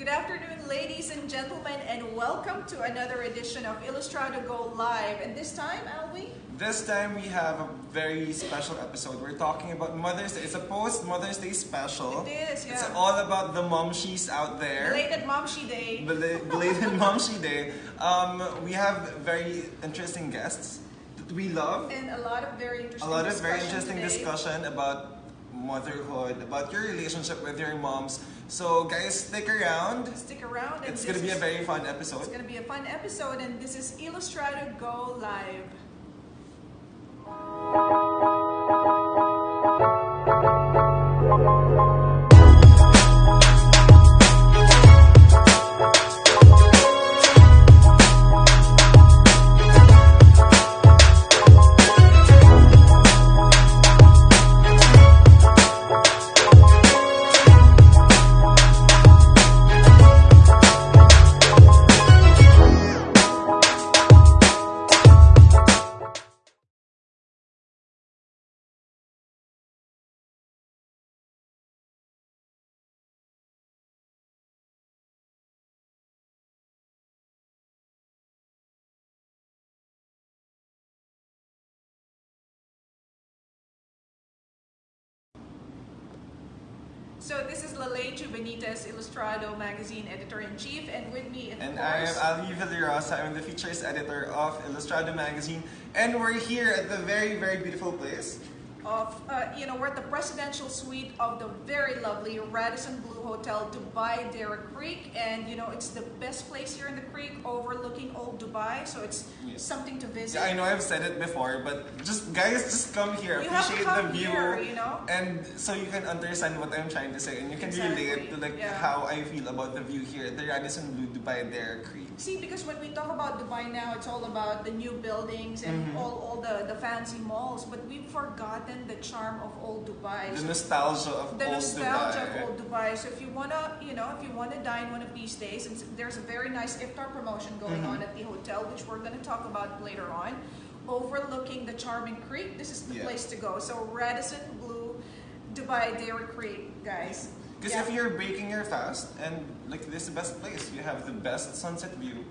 Good afternoon, ladies and gentlemen, and welcome to another edition of Illustrado GO Live. And this time, Alvi? This time we have a very special episode. We're talking about Mother's Day. It's a post-Mother's Day special. It is, yeah. It's all about the momshies out there. Belated Momshi Day. Belated Momshi Day. We have very interesting guests that we love. And a lot of very interesting discussion about motherhood, about your relationship with your moms. So guys, stick around. Stick around. It's going to be a very fun episode. It's going to be a fun episode, and this is Illustrado GO Live. So this is Lalechu Benitez, Illustrado Magazine Editor-in-Chief, and with me, of and course... I am Eiliv Aceron. I'm the Features Editor of Illustrado Magazine, and we're here at the very, very beautiful place of, we're at the presidential suite of the very lovely Radisson Blu Hotel, Dubai, Deira Creek, and it's the best place here in the creek, overlooking old Dubai, so it's something to visit. Yeah, I know I've said it before, but guys, just come here, you appreciate have to come the view, here, and so you can understand what I'm trying to say, and you can relate to how I feel about the view here at the Radisson Blu Dubai Deira Creek. See, because when we talk about Dubai now, it's all about the new buildings and all the fancy malls, but we've forgotten the charm of old Dubai. The nostalgia of old Dubai. So if you wanna, dine one of these days, and there's a very nice iftar promotion going on at the hotel, which we're gonna talk about later on, overlooking the charming creek. This is the place to go. So Radisson Blu Dubai Deira Creek, guys. Because if you're breaking your fast, and this is the best place, you have the best sunset view,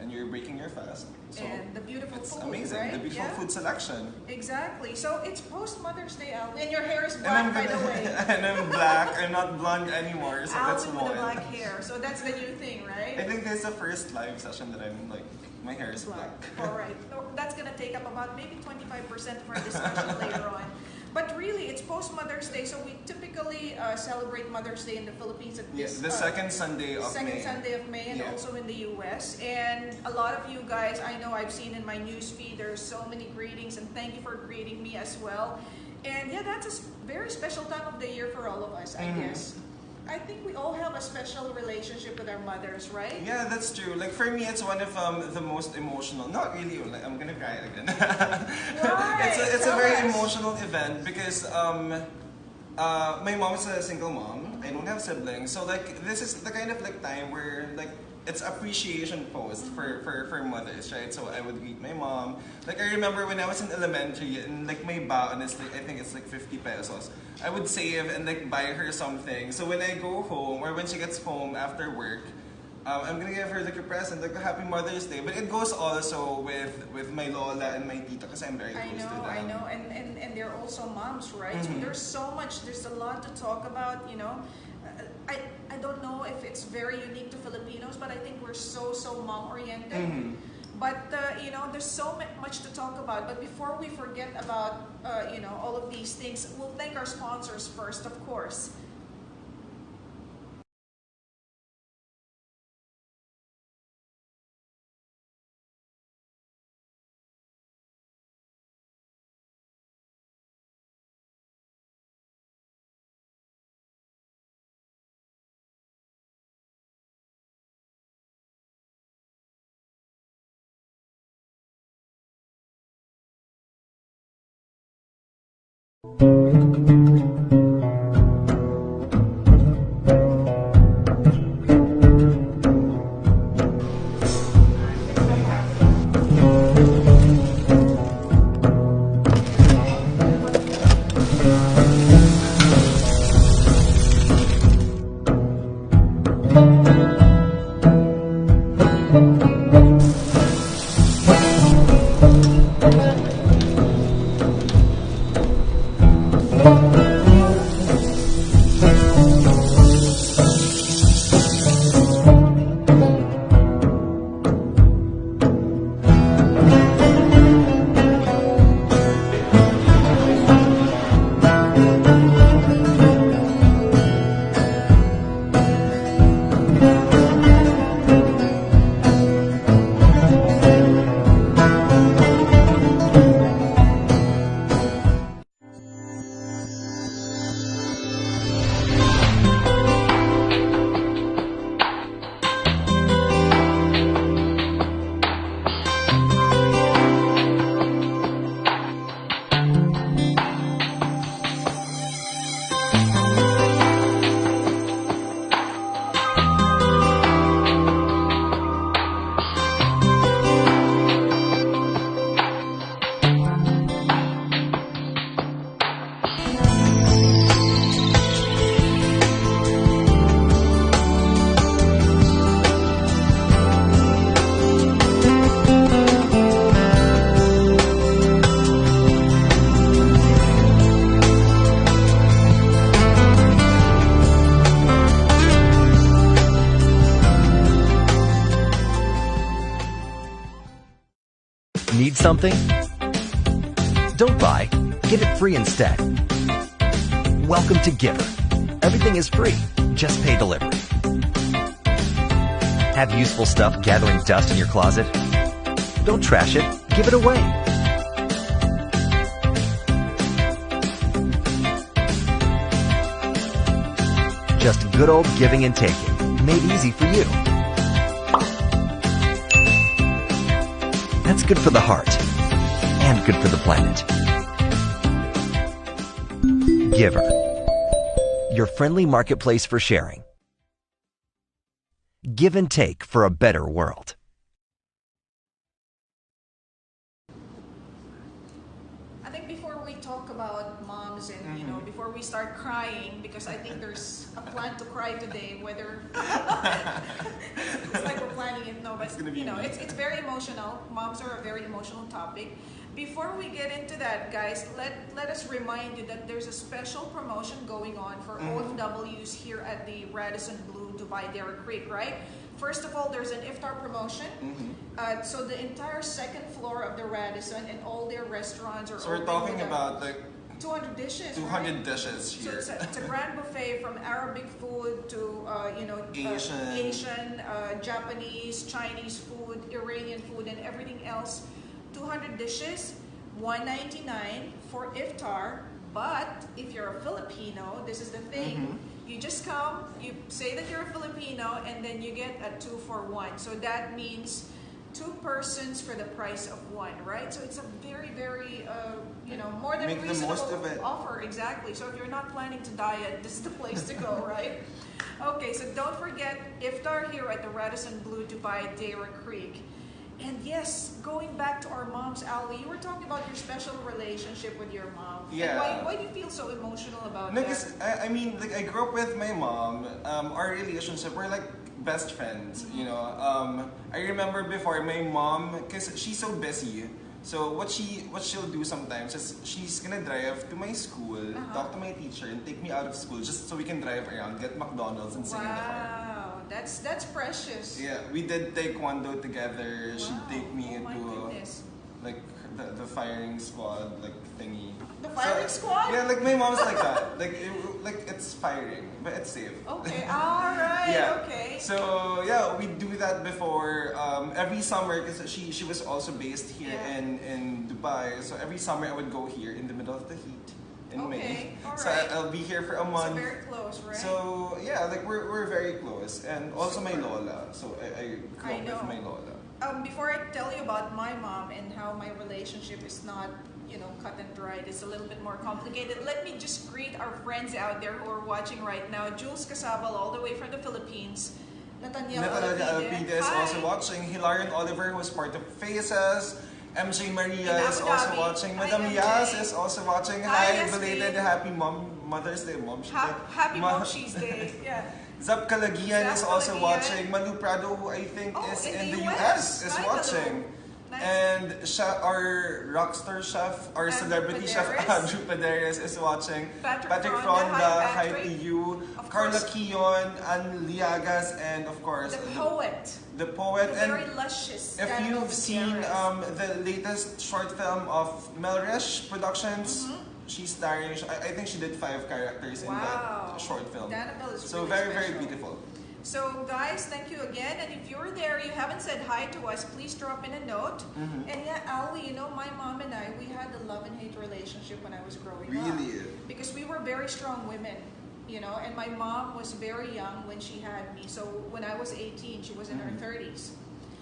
and you're breaking your fast. So and the beautiful it's food, amazing. right? The beautiful food selection. Exactly. So it's post Mother's Day, Alvin. And your hair is black, by the way. And I'm black. I'm not blonde anymore, so Alvin that's with one. the black hair. So that's the new thing, right? I think this is the first live session that I'm my hair is black. All right. So that's gonna take up about maybe 25% of our discussion later on. But really, it's post Mother's Day, so we typically celebrate Mother's Day in the Philippines at this the second Sunday of May. Second Sunday of May, and also in the U.S. And a lot of you guys, I know I've seen in my news feed, there's so many greetings, and thank you for greeting me as well. And that's a very special time of the year for all of us, I guess. I think we all have a special relationship with our mothers, right? Yeah, that's true. For me, it's one of the most emotional. Not really. I'm gonna cry again. Why? It's a very emotional event because my mom is a single mom. I don't have siblings, so this is the kind of time where it's appreciation post for mothers, right? So I would greet my mom. I remember when I was in elementary and my baon is I think it's 50 pesos. I would save and buy her something. So when I go home or when she gets home after work, I'm gonna give her a present, a Happy Mother's Day. But it goes also with my lola and my tita because I'm very close to them. I know, and they're also moms, right? So there's a lot to talk about, I don't know if it's very unique to Filipinos, but I think we're so mom-oriented. But, there's so much to talk about. But before we forget about, all of these things, we'll thank our sponsors first, of course. Need something? Don't buy. Get it free instead. Welcome to Giver. Everything is free. Just pay delivery. Have useful stuff gathering dust in your closet? Don't trash it. Give it away. Just good old giving and taking, made easy for you. That's good for the heart and good for the planet. Giver, your friendly marketplace for sharing. Give and take for a better world. I think before we talk about moms and before we start crying, because I think there's a plan to cry today, whether it's like we're planning it, no, but it's very emotional. Moms are a very emotional topic. Before we get into that, guys, let us remind you that there's a special promotion going on for OFWs here at the Radisson Blu Deira Creek, right? First of all, there's an iftar promotion. So the entire second floor of the Radisson and all their restaurants are. So we're talking about like 200 dishes. 200 right? dishes here. So it's a grand buffet from Arabic food to Asian, Japanese, Chinese food, Iranian food, and everything else. 200 dishes, $199 for iftar. But if you're a Filipino, this is the thing. You just come, you say that you're a Filipino, and then you get a 2-for-1. So that means 2 persons for the price of 1, right? So it's a very, very, more than Make reasonable the most of it. offer. Exactly. So if you're not planning to diet, this is the place to go, right? Okay, so don't forget iftar here at the Radisson Blu Deira Creek. And yes, going back to our moms, Ali, you were talking about your special relationship with your mom. Yeah. And why do you feel so emotional about No, that? because I mean, like I grew up with my mom. Our relationship, we're like best friends. I remember before my mom, because she's so busy. So what she'll do sometimes is she's gonna drive to my school, talk to my teacher, and take me out of school just so we can drive around, get McDonald's, and sing in the car. Wow, that's precious. Yeah, we did taekwondo together. Wow. She'd take me Oh my into goodness. like the firing squad like thingy. The firing squad? Yeah, like my mom's like that. Like it's firing, but it's safe. Okay, all right, Yeah. okay. So yeah, we do that before every summer because she was also based here in Dubai. So every summer I would go here in the middle of the heat in May. All So right. I'll be here for a month. So very close, right? So yeah, like we're very close, and also my lola. So I grew up with my lola. Before I tell you about my mom and how my relationship is not, cut and dried, it's a little bit more complicated. Let me just greet our friends out there who are watching right now. Jules Casabal, all the way from the Philippines. Nathaniel Alpide is also watching. Hilarion Oliver, who is part of Faces. MJ Maria is also watching. Madam Yas is also watching. Hi, belated happy Mother's Day, Mom. Happy Momshi's Day. Yeah. Zap Kalagian is also Kalagian. watching. Manu Prado, who I think is in the US, is Hi, watching. Nice. And our rockstar chef, our Andrew celebrity chef, Paderes. Andrew Paderes is watching. Patrick Fronda, hi, hi to Patrick. you. Of Carla course. Kion, Ann Liagas, and of course, The poet. the poet. The And very luscious. if Danielle you've seen Gutierrez. the latest short film of Melresh Productions, she's starring. I think she did 5 characters in that short film. Annabelle is So really very, very special. beautiful. So guys, thank you again. And if you're there, you haven't said hi to us, please drop in a note. And yeah, Ali, my mom and I, we had a love and hate relationship when I was growing up. Really? Because we were very strong women, and my mom was very young when she had me. So when I was 18, she was in her 30s.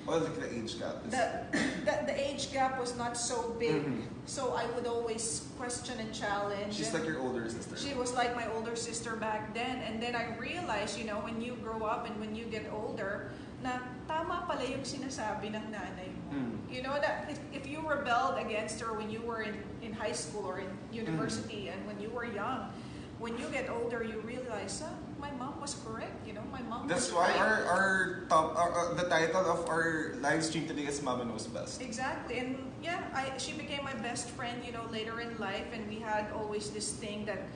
Well, like the age gap. The age gap was not so big. So I would always question and challenge. She's like your older sister. She was like my older sister back then. And then I realized, when you grow up and when you get older, na tama pala yung sinasabi ng nanay mo. You know that if you rebelled against her when you were in high school or in university and when you were young, when you get older, you realize, my mom was correct. My mom That's was why right. the title of our live stream today is Mama Knows Best. Exactly. And yeah, she became my best friend, later in life. And we had always this thing that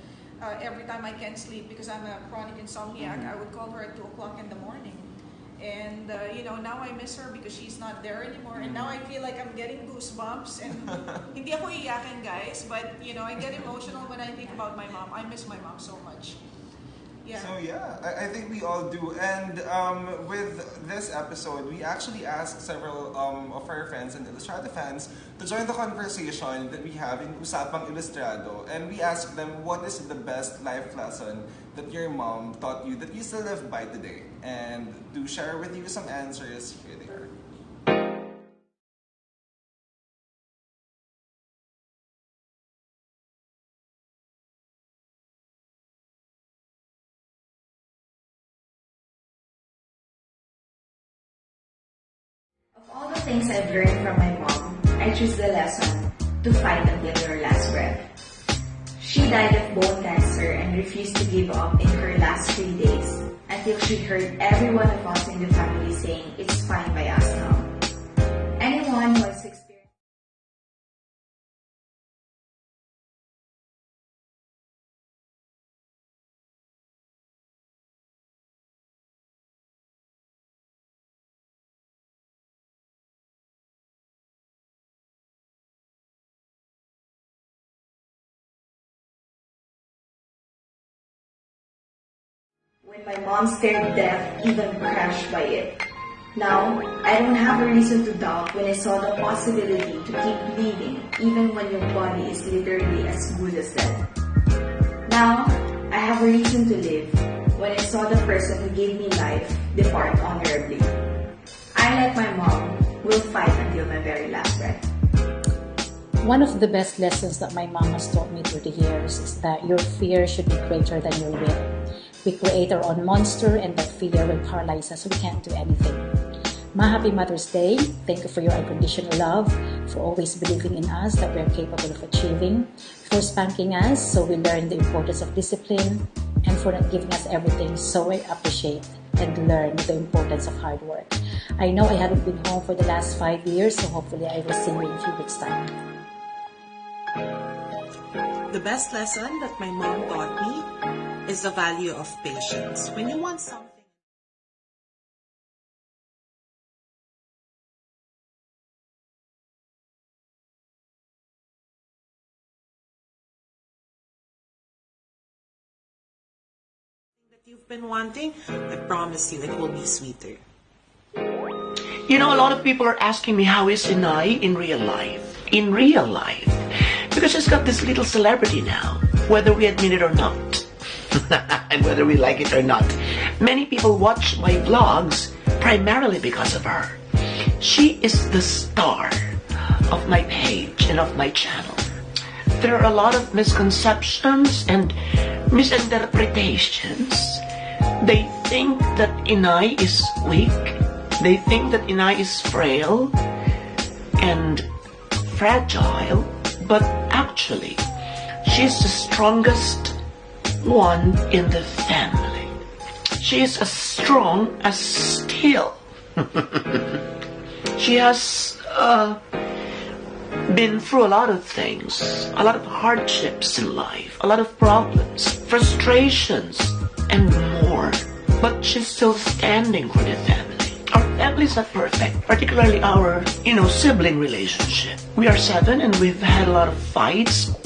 every time I can't sleep because I'm a chronic insomniac, I would call her at 2 o'clock in the morning. And you know, now I miss her because she's not there anymore, and now I feel like I'm getting goosebumps, and hindi ako iyakin, guys, but you know, I get emotional when I think about my mom. I miss my mom so much. Yeah. So yeah, I think we all do. And with this episode, we actually asked several of our friends and Illustrado fans to join the conversation that we have in Usapang Illustrado. And we asked them, what is the best life lesson that your mom taught you that you still live by today? And to share with you some answers, here they are. Of all the things I've learned from my mom, I choose the lesson to fight until your last breath. She died of bone cancer and refused to give up in her last 3 days until she heard every one of us in the family saying it's fine by us now. Anyone who has experienced when my mom stared death, even crushed by it. Now, I don't have a reason to doubt when I saw the possibility to keep living even when your body is literally as good as dead. Now, I have a reason to live when I saw the person who gave me life depart honorably. I, like my mom, will fight until my very last breath. One of the best lessons that my mom has taught me through the years is that your fear should be greater than your will. We create our own monster, and that fear will paralyze us so we can't do anything. Ma, happy Mother's Day. Thank you for your unconditional love, for always believing in us that we are capable of achieving, for spanking us so we learn the importance of discipline, and for not giving us everything, so I appreciate and learn the importance of hard work. I know I haven't been home for the last 5 years, so hopefully I will see you in a few weeks' time. The best lesson that my mom taught me is the value of patience. When you want something, that you've been wanting, I promise you it will be sweeter. You know, a lot of people are asking me, how is Inay in real life? In real life. Because she's got this little celebrity now, whether we admit it or not. And whether we like it or not. Many people watch my vlogs primarily because of her. She is the star of my page and of my channel. There are a lot of misconceptions and misinterpretations. They think that Inay is weak. They think that Inay is frail and fragile. But actually, she's the strongest one in the family. She is as strong as steel. She has been through a lot of things, a lot of hardships in life, a lot of problems, frustrations, and more. But she's still standing for the family. Our family is not perfect, particularly our, sibling relationship. We are 7 and we've had a lot of fights,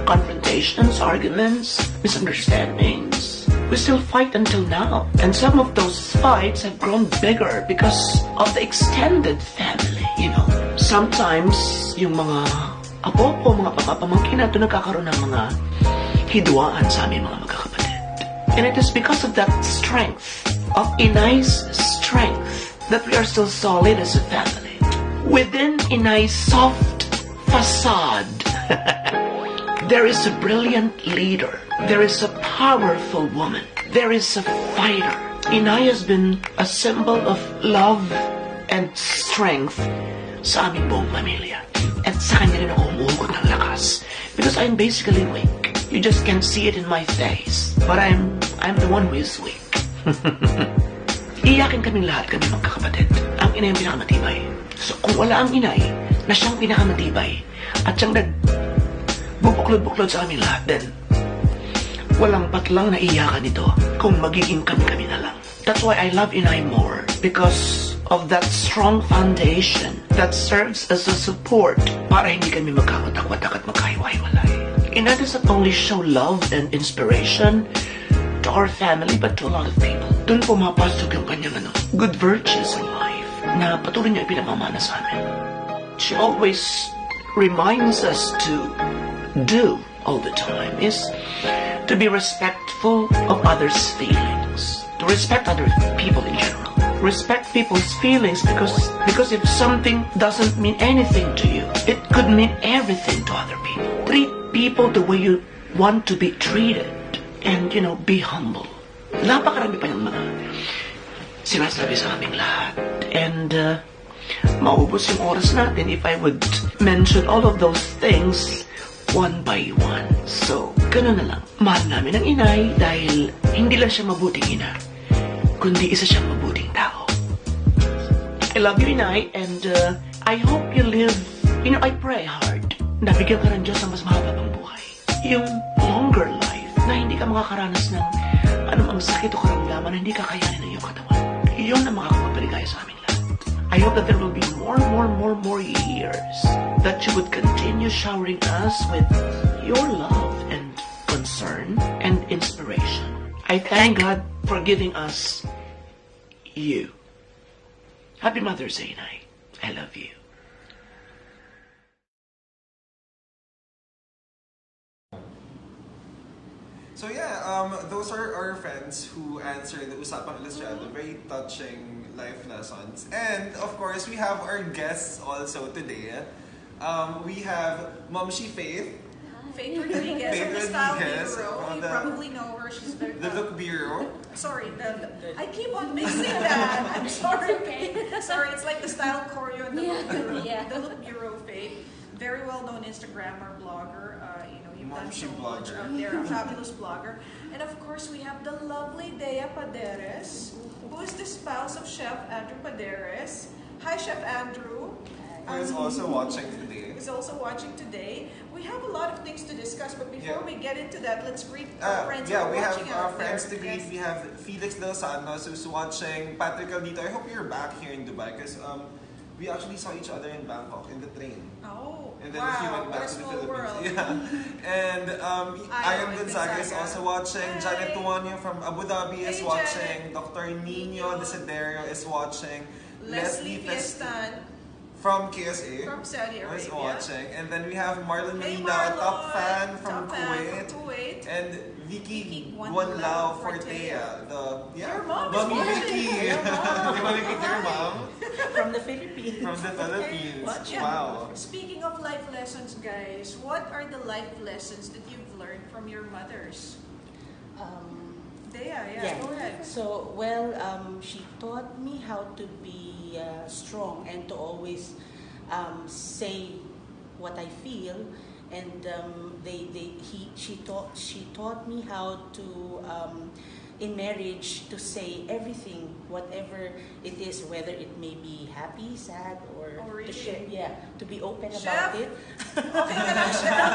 confrontations, arguments, misunderstandings. We still fight until now. And some of those fights have grown bigger because of the extended family, Sometimes, yung mga apo po, mga pamangkin natin nagkakaroon ng mga hidwaan sa aming mga magkakapatid. And it is because of that strength, of Inay's strength, that we are still solid as a family. Within Inay's soft facade, there is a brilliant leader. There is a powerful woman. There is a fighter. Inay has been a symbol of love and strength sa aming buong pamilya. At sa kanya rin ako umuhugot ng lakas. Because I'm basically weak. You just can't see it in my face. But I'm the one who is weak. Iyakin kaming lahat, kami magkakapatid. Ang inay ang pinakamatibay. So kung wala ang inay na siyang pinakamatibay at siyang nagbubuklod-buklod sa aming lahat, then walang patlang na iyakan ito kung magiging kami-kami na lang. That's why I love Inay more. Because of that strong foundation that serves as a support para hindi kami magkakatakwatak at magkahiwa-hiwalay. And that doesn't only show love and inspiration to our family but to a lot of people. Doon pumapasok yung kanyang good virtues in life na patuloy niya ipinamamana sa amin. She always reminds us to do all the time is to be respectful of others' feelings, to respect other people in general. Respect people's feelings because if something doesn't mean anything to you, it could mean everything to other people. Treat people the way you want to be treated and, be humble. Napakarami pa yung mga sinasabi sa aming lahat. And maubos yung oras natin if I would mention all of those things one by one. So, ganun na lang. Mahal namin ang inay dahil hindi lang siya mabuting ina, kundi isa siyang mabuting tao. I love you, inay, and I hope you live, I pray hard. Nabigyan ka ng Diyos ng mas mahaba pang buhay. Yung longer life na hindi ka makakaranas ng anumang sakit o karamdaman na hindi kakayanin ng iyong katawan. Iyon ang makakapagpaligaya sa aming lahat. I hope that there will be more years that you would continue showering us with your love and concern and inspiration. I thank God for giving us you. Happy Mother's Day, Inay. I love you. So yeah, those are our friends who answered the Usapang Illustrado, very touching life lessons. And of course, we have our guests also today. We have Momshi Faith. Faith Enriquez from the Style Bureau. You probably know her. She's the Look Bureau. Sorry, I keep on mixing that. I'm sorry. Sorry, it's like the Style Choreo and the Look Bureau. The Look Bureau, Faith. Very well-known Instagrammer, blogger. You've done so much out there. A fabulous blogger. And of course, we have the lovely Dea Paderes, who is the spouse of Chef Andrew Paderes. Hi, Chef Andrew. Who is also watching today. We have a lot of things to discuss, but before we get into that, let's greet our friends who are watching out there. Friends to greet. We have Felix Del Santos who's watching. Patrick Caldito, I hope you're back here in Dubai because we actually saw each other in Bangkok in the train. Oh, and then wow, he went back what a to the small Philippines. world. Yeah. And Ian Gonzaga is also watching. Hey. Janet Tuanyo from Abu Dhabi is Hey, watching. Janet. Dr. Nino Desiderio is watching. Leslie Fiestan from KSA from Saudi Arabia is watching. And then we have Marlon Hey, Medina, a top fan from top fan from Kuwait. And Vicky Guanlao Fortea. Your mom is Mommy watching. Vicky. You want to meet your mom? From the Philippines. From the Philippines. Yeah. Wow. Speaking of life lessons, guys, what are the life lessons that you've learned from your mothers? Dea, go ahead. So, she taught me how to be strong and to always say what I feel, and she taught me how to in marriage to say everything, whatever it is, whether it may be happy, sad, or really? to share, to be open Chef? about it. Okay ka lang, Chef.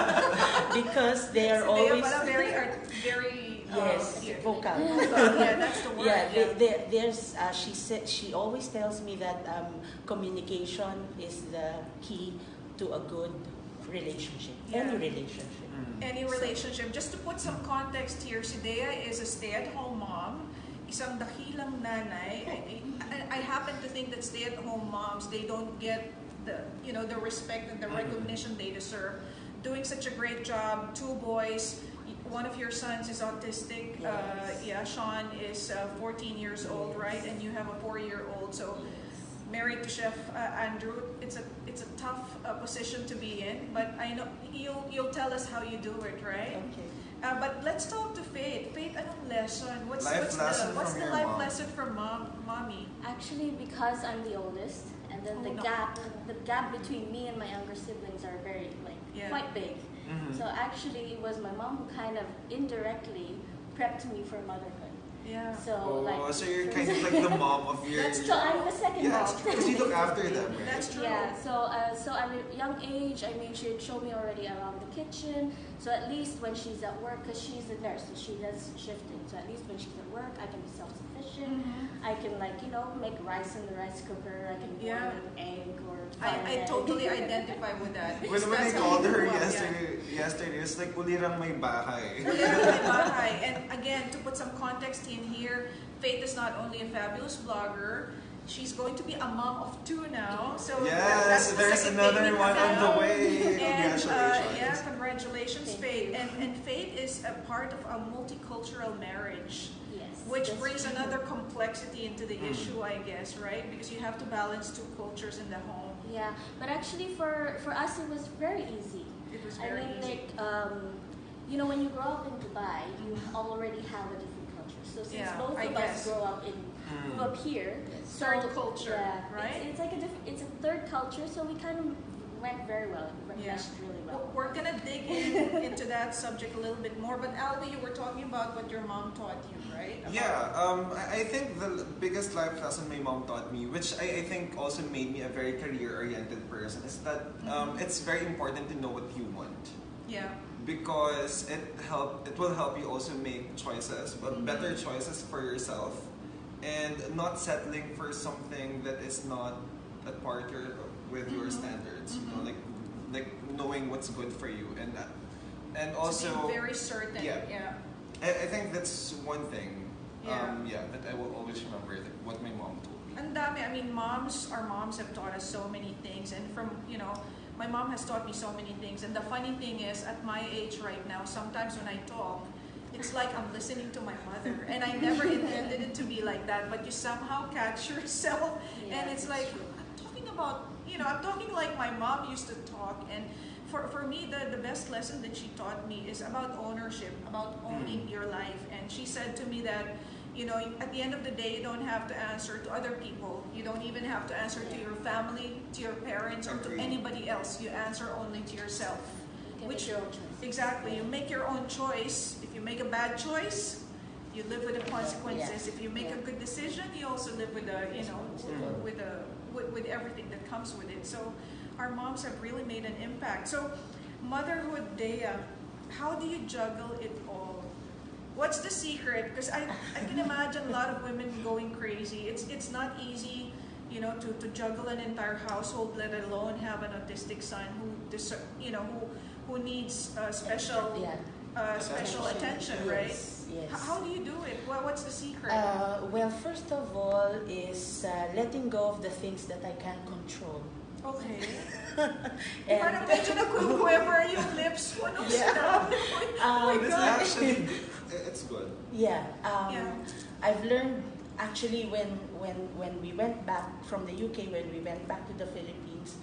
Because they are Si always Dea pala very vocal. Yeah, that's the word. There's she always tells me that communication is the key to a good relationship. Any relationship. Any relationship. Just to put some context here, si Dea is a stay-at-home mom, isang dakilang nanay. I happen to think that stay-at-home moms, they don't get the respect and the recognition they deserve. Doing such a great job. 2 boys. One of your sons is autistic. Yes. Sean is 14 years old, right? And you have a 4-year-old. So married to Chef Andrew, it's a tough position to be in. But I know you'll tell us how you do it, right? Okay. But let's talk to Faith. Faith, anong lesson? What's the your life mom? lesson from mommy? Actually, because I'm the oldest, and then the gap between me and my younger siblings are very quite big. Mm-hmm. So actually, it was my mom who kind of indirectly prepped me for motherhood. Yeah. So so you're kind of like the mom of your. So I'm the second mom. Because you look after them, right? That's true. Yeah. So at a young age, I mean, she'd show me already around the kitchen. So at least when she's at work, because she's a nurse, so she does shifting. So at least when she's at work, I can be self-sufficient. efficient. I can make rice in the rice cooker. I can boil an egg or I totally identify with that. When I called her yesterday, it's like ulirang may bahay. Ulirang may bahay. And again, to put some context in here, Faith is not only a fabulous blogger, she's going to be a mom of 2 now. So yes, there's another one on the way. And, congratulations. Congratulations, Faith. And Faith is a part of a multicultural marriage. Which brings another complexity into the issue, I guess, right? Because you have to balance 2 cultures in the home. Yeah, but actually for us it was very easy. It was very easy. When you grow up in Dubai, you already have a different culture. So since both of us grew up here, third culture, right? It's like it's a third culture, so we kind of went very well. It meshed really well. We're gonna dig into that subject a little bit more. But Albi, you were talking about what your mom taught you, right? I think the biggest life lesson my mom taught me, which I think also made me a very career-oriented person, is that it's very important to know what you want. Yeah. Because it will help you also make choices, but better choices for yourself, and not settling for something that is not at par with your standards. Like knowing what's good for you, and also to be very certain. I think that's one thing. That I will always remember what my mom told me. And dami, I mean, our moms have taught us so many things, and my mom has taught me so many things. And the funny thing is, at my age right now, sometimes when I talk, it's like I'm listening to my mother, and I never intended it to be like that. But you somehow catch yourself, and it's like I'm talking like my mom used to talk. And for me, the best lesson that she taught me is about ownership, about owning your life. And she said to me that, at the end of the day, you don't have to answer to other people. You don't even have to answer to your family, to your parents, or to anybody else. You answer only to yourself. Make your own choice. Exactly. You make your own choice. If you make a bad choice, you live with the consequences. If you make a good decision, you also live with with everything that comes with it. So our moms have really made an impact. So motherhood, Dea, how do you juggle it all? What's the secret? Because I can imagine a lot of women going crazy. It's not easy, to juggle an entire household, let alone have an autistic son who needs special attention, right? Yes. How do you do it? What's the secret? Well, first of all is letting go of the things that I can't control. Okay. Parang medyo nakukuha yung lips ko nung sinabi. Oh my God. Actually, it's good. I've learned actually when we went back from the UK, when we went back to the Philippines,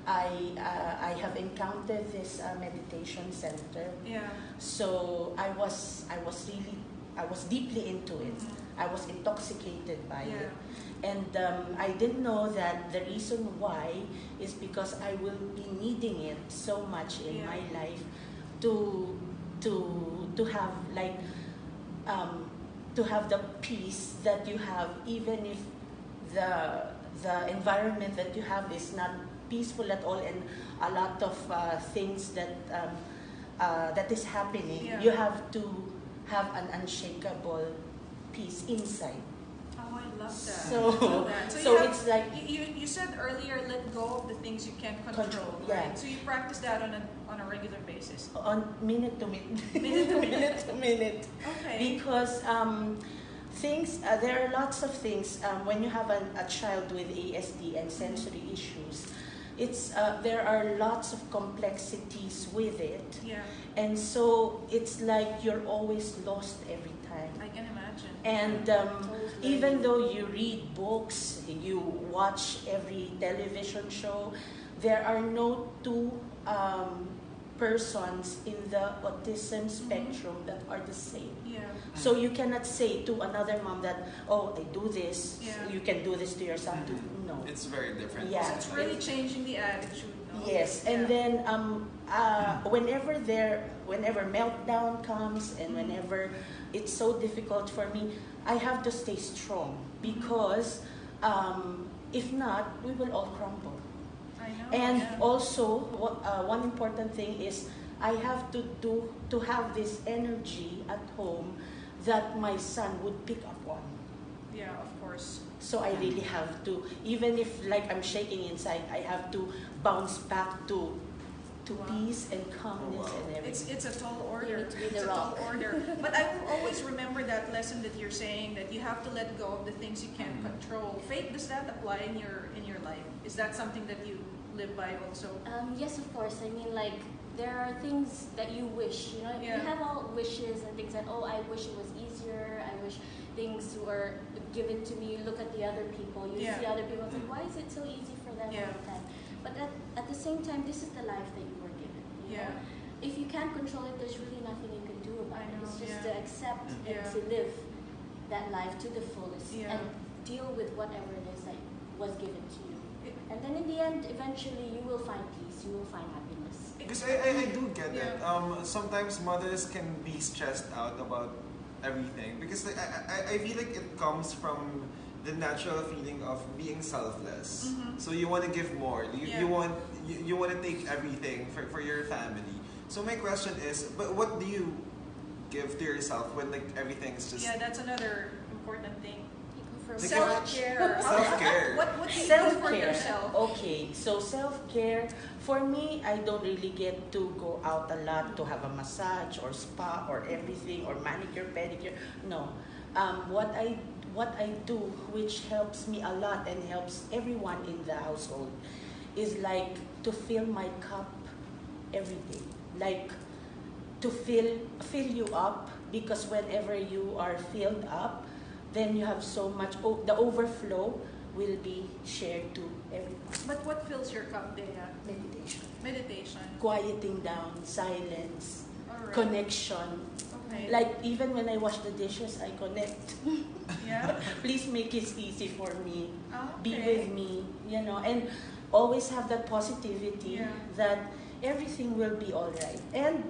I have encountered this meditation center. So I was deeply into it. I was intoxicated by it. And I didn't know that the reason why is because I will be needing it so much in my life to have to have the peace that you have, even if the environment that you have is not peaceful at all, and a lot of things that is happening. You have to have an unshakable peace inside. Oh, I love that. So it's like you said earlier, let go of the things you can't control. Right? So you practice that on a regular basis. On minute to minute. Minute to minute. Okay. Because things there are lots of things when you have a child with ASD and sensory issues. It's there are lots of complexities with it. And so it's like you're always lost every time. I can imagine. And even though you read books, you watch every television show, there are no two persons in the autism spectrum that are the same. So you cannot say to another mom that, oh, I do this, you can do this to your son too. No. It's very different. So it's really changing the attitude. No? Yes, and then whenever meltdown comes and whenever it's so difficult for me, I have to stay strong, because if not, we will all crumble. I know. And also, one important thing is I have to have this energy at home that my son would pick up on. Yeah, of course. So I really have to, even if like I'm shaking inside, I have to bounce back to peace and calmness and everything. It's a tall order. It's a tall order. But I will always remember that lesson that you're saying, that you have to let go of the things you can't control. Faith, does that apply in your life? Is that something that you live by also? Yes, of course. I mean, like, there are things that you wish, you know, you have all wishes and things that, oh, I wish it was easier, I wish things were given to me. Look at the other people, you see other people, it's like, why is it so easy for them all the time? But at the same time, this is the life that you were given, you know? If you can't control it, there's really nothing you can do about it. It's just to accept and to live that life to the fullest and deal with whatever it is that was given to you. And then in the end, eventually, you will find peace, you will find happiness. Because I do get it. Sometimes mothers can be stressed out about everything because I feel like it comes from the natural feeling of being selfless. So you want to give more. You want to take everything for your family. So my question is, but what do you give to yourself when like everything is just... Yeah, that's another important thing. Self-care. Self-care. What do you do for Self-care. yourself? Okay, so self-care, for me, I don't really get to go out a lot to have a massage or spa or everything or manicure, pedicure. No. What I do, which helps me a lot and helps everyone in the household, is like to fill my cup every day. Like to fill you up, because whenever you are filled up, then you have so much, the overflow will be shared to everyone. But what fills your cup, Dea? Meditation. Meditation. Quieting down, silence, Alright. connection. Okay. Like even when I wash the dishes, I connect. Yeah. Please make it easy for me. Oh, Be okay. with me, you know, and always have that positivity that everything will be all right. And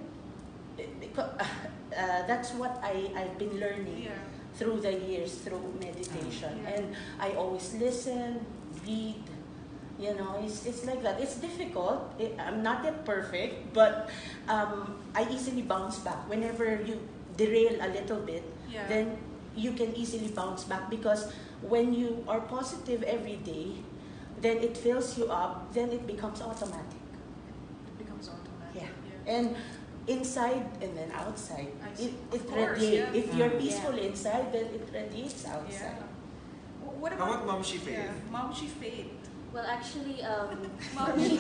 that's what I've been learning through the years, through meditation. And I always listen, read, you know, it's like that. It's difficult. I'm not yet perfect, but I easily bounce back. Whenever you derail a little bit, then you can easily bounce back, because when you are positive every day, then it fills you up, then it becomes automatic. It becomes automatic. Yeah. And inside and then outside, it course, radiates. If you're peaceful inside, then it radiates outside. What How about about Ma'am She Faith? Ma'am She Faith. Well, actually, Ma'am She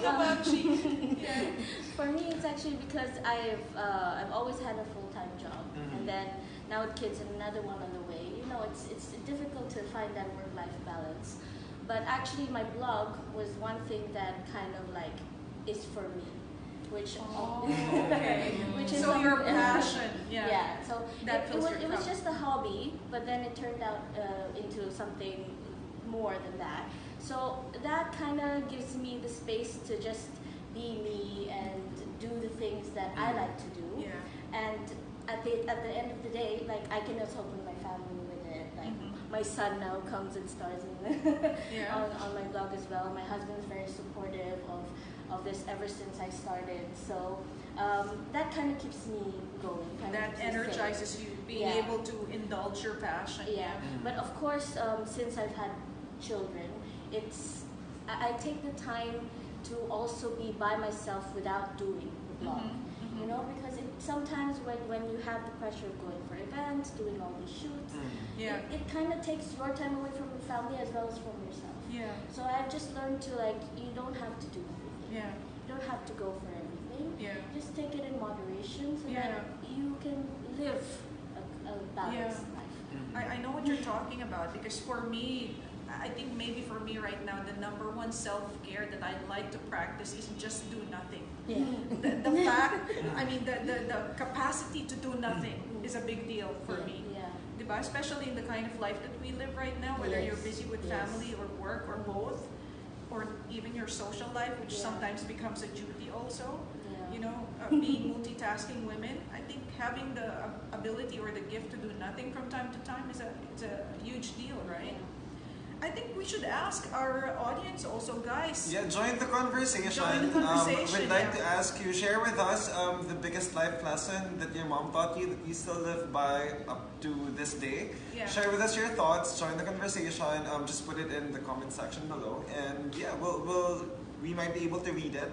Ma'am She. For me, it's actually because I've always had a full-time job, and then now with kids and another one on the way. You know, it's difficult to find that work-life balance. But actually, my blog was one thing that kind of like is for me, which which is so your passion, So that it was just a hobby, but then it turned out into something more than that. So that kind of gives me the space to just be me and do the things that I like to do. And at the end of the day, like I can also help with my family with it. Like my son now comes and stars on my blog as well. My husband's very supportive of this ever since I started. So that kind of keeps me going. That energizes you, being able to indulge your passion. But of course, since I've had children, I take the time to also be by myself without doing the blog. You know, because sometimes when you have the pressure of going for events, doing all these shoots, it kind of takes your time away from your family as well as from yourself. So I've just learned to, like, you don't have to do everything. You don't have to go for everything. Just take it in moderation so that you can live a balanced life. I know what you're talking about, because for me, I think maybe for me right now, the number one self-care that I'd like to practice is just do nothing. The fact, I mean, the capacity to do nothing is a big deal for me. Diba? Especially in the kind of life that we live right now, whether you're busy with family or work or both, or even your social life, which sometimes becomes a duty also. You know, being multitasking women, I think having the ability or the gift to do nothing from time to time is a huge deal, right? I think we should ask our audience also, guys. Yeah, join the conversation. Join the conversation, We'd like to ask you, share with us the biggest life lesson that your mom taught you that you still live by up to this day. Yeah. Share with us your thoughts. Join the conversation. Just put it in the comment section below, and yeah, we might be able to read it.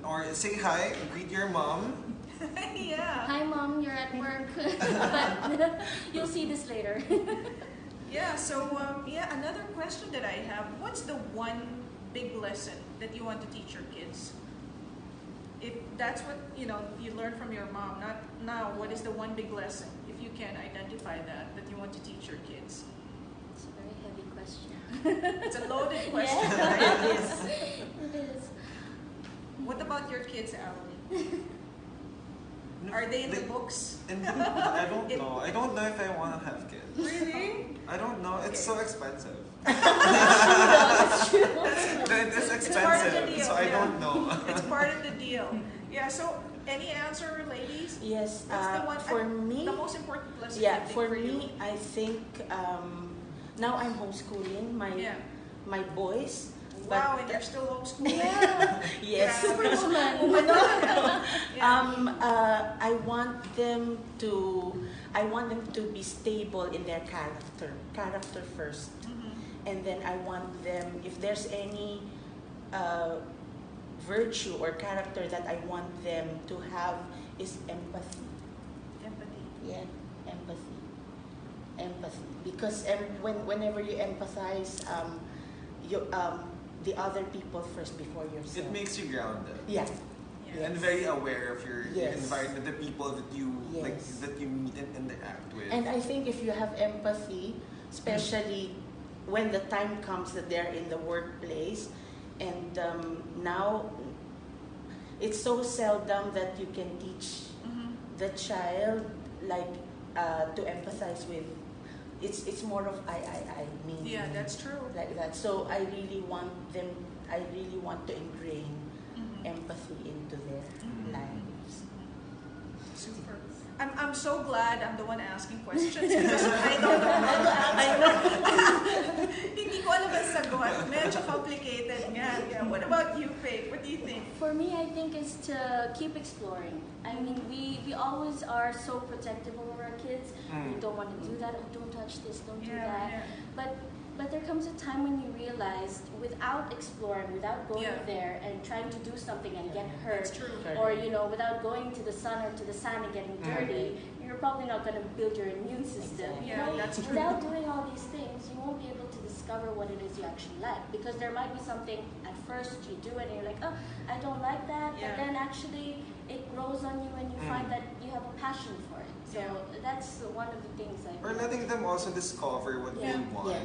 Or say hi, greet your mom. Yeah. Hi, Mom, you're at work. But you'll see this later. Yeah, so another question that I have, what's the one big lesson that you want to teach your kids? If that's what, you learned from your mom, not now, what is the one big lesson, if you can identify that you want to teach your kids? It's a very heavy question. It's a loaded question, Yeah. right? It is. It is. What about your kids, Ali? Are they in the books? I don't know. I don't know if I want to have kids. Really? I don't know. It's so expensive. That's true. It's It's part of the expensive, deal, so I yeah. don't know. It's part of the deal. Yeah, so any answer, ladies? Yes, What's the one, for me, the most important lesson yeah, you think for you? me, I think now I'm homeschooling my boys. Wow, and you're still homeschooling? Yeah. Yes. Yeah. Superwoman. I want them to be stable in their character first. And then I want them, if there's any virtue or character that I want them to have, is empathy. Empathy. Yeah, empathy. Because whenever you empathize, the other people first before yourself. It makes you grounded. Yeah. Yeah. And very aware of your Yes. environment, the people that you Yes. that you meet and interact with. And I think if you have empathy, especially when the time comes that they're in the workplace, and now it's so seldom that you can teach the child to empathize with. It's more of I me. Yeah, that's true. Like that. So I really want to ingrain empathy into their lives. Super. I'm so glad I'm the one asking questions because I don't know. Hindi ko alam ang sagot. Medyo complicated nga. Yeah. What about you, Faith? What do you think? For me, I think is to keep exploring. I mean, we always are so protective over our kids. We don't want to do that. Oh, don't touch this. Don't do that. Yeah. But there comes a time when you realize, without exploring, without going there and trying to do something and get hurt, That's true. or without going to the sun or to the sand and getting dirty, you're probably not going to build your immune system. Yeah, that's true. Without doing all these things, you won't be able to discover what it is you actually like, because there might be something at first you do it and you're like, oh, I don't like that, but then actually it grows on you and you find that you have a passion for it. So that's one of the things I Or letting them also discover what they want. Yeah.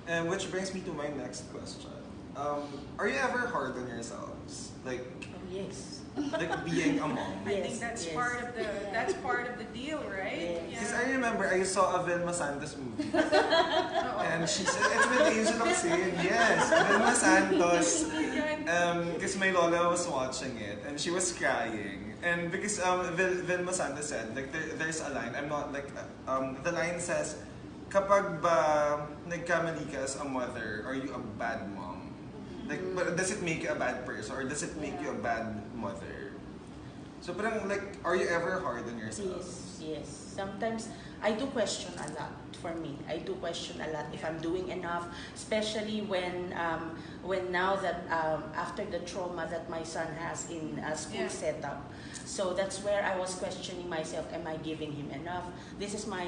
And which brings me to my next question. Are you ever hard on yourselves? Like Yes. being a mom? I think that's part of the deal, right? Yes. Because I remember I saw a Vilma Santos movie. And she said, it's with Angel Oxin. Yes, Vilma Santos. Because my lola was watching it and she was crying. And because Vilma Santos said, like there's a line, I'm not like, the line says, kapag ba nagkamali ka as a mother, are you a bad mom? Like, but does it make you a bad person or does it make you a bad mother? So parang like, are you ever hard on yourself? Yes. Sometimes I do question a lot. For me, I do question a lot if I'm doing enough, especially when now that after the trauma that my son has in a school setup. So that's where I was questioning myself, am I giving him enough? This is my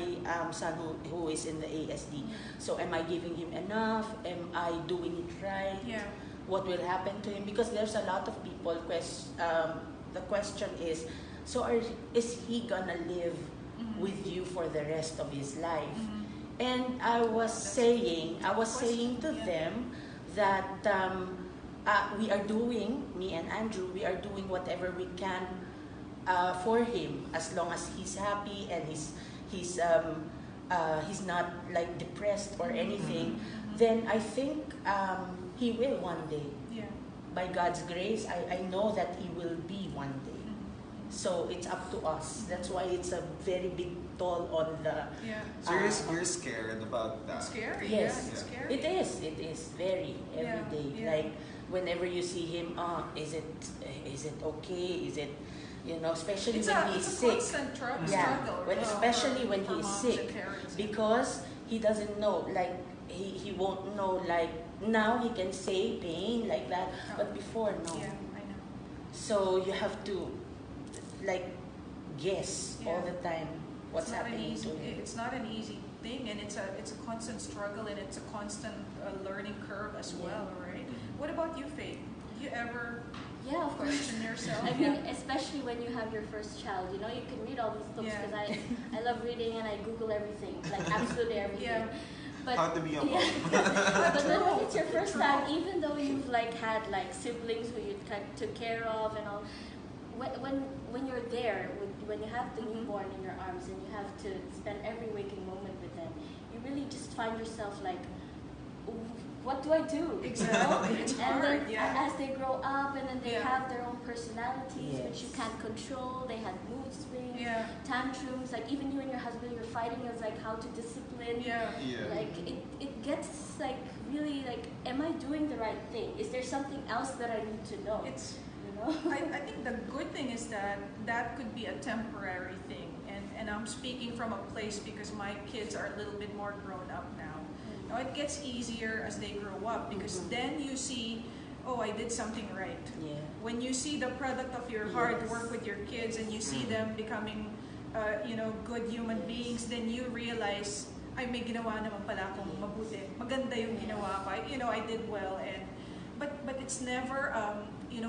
son who is in the ASD. So am I giving him enough? Am I doing it right? Yeah. What will happen to him? Because there's a lot of people, the question is, so is he gonna live with you for the rest of his life? And I was saying to them that we are doing, me and Andrew, we are doing whatever we can for him, as long as he's happy and he's not like depressed or anything. Then I think he will one day. Yeah. By God's grace, I know that he will be one day. So it's up to us. That's why it's a very big tall on the... So you're scared about that? It's scary. Yes. It's scary. It is very every day. Like whenever you see him, is it okay? Is it, especially when he's sick. It's a constant struggle. Especially when he's sick, because he doesn't know. Like he won't know. Like now he can say pain like that, but before no. Yeah, I know. So you have to like guess all the time what's happening to him. It's not an easy thing, and it's a constant struggle, and it's a constant learning curve as well, right? What about you, Faith? Do you ever of course. question yourself? I mean, especially when you have your first child, you can read all these books because I love reading and I Google everything, like absolutely everything. But, how to be a mom. But then when it's your first time, even though you've had siblings who you took care of and all, when you're there, when you have the newborn in your arms and you have to spend every waking moment with them, you really just find yourself like, what do I do? Exactly. It's and hard, then as they grow up and then they have their own personalities, which you can't control. They have mood swings, tantrums. Like even you and your husband, you're fighting as like how to discipline. Like it gets like really like, am I doing the right thing? Is there something else that I need to know? It's I think the good thing is that could be a temporary thing, and I'm speaking from a place because my kids are a little bit more grown up now. Now it gets easier as they grow up because then you see, oh, I did something right. When you see the product of your hard work with your kids and you see them becoming, good human beings, then you realize, ay, may ginawa naman pala akong mabuti. Maganda yung ginawa ko. I did well, but it's never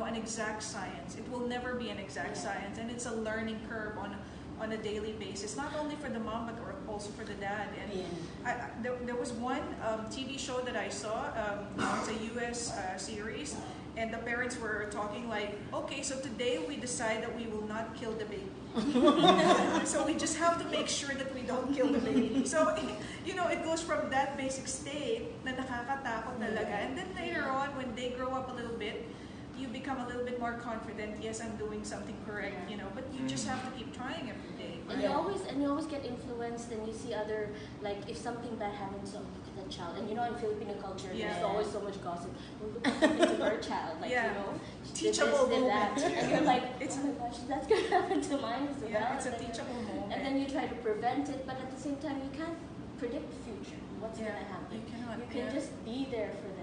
an exact science. It will never be an exact science, and it's a learning curve on a daily basis, not only for the mom but also for the dad. And there was one TV show that I saw. It's a U.S. series, and the parents were talking like, okay, so today we decide that we will not kill the baby. So we just have to make sure that we don't kill the baby. So it goes from that basic state na nakakatakot talaga, and then later on when they grow up a little bit, you become a little bit more confident. Yes, I'm doing something correct, but you just have to keep trying every day. And you always get influenced, and you see other, like if something bad happens, oh, look at that child. And in Filipino culture, there's always so much gossip. Well, look what happened to her child, like she teachable did this, did that, moment. and you're like, oh my gosh, that's gonna happen to mine as well. Yeah, it's a teachable moment. And then you try to prevent it, but at the same time, you can't predict the future. What's gonna happen? You cannot. You can just be there for them.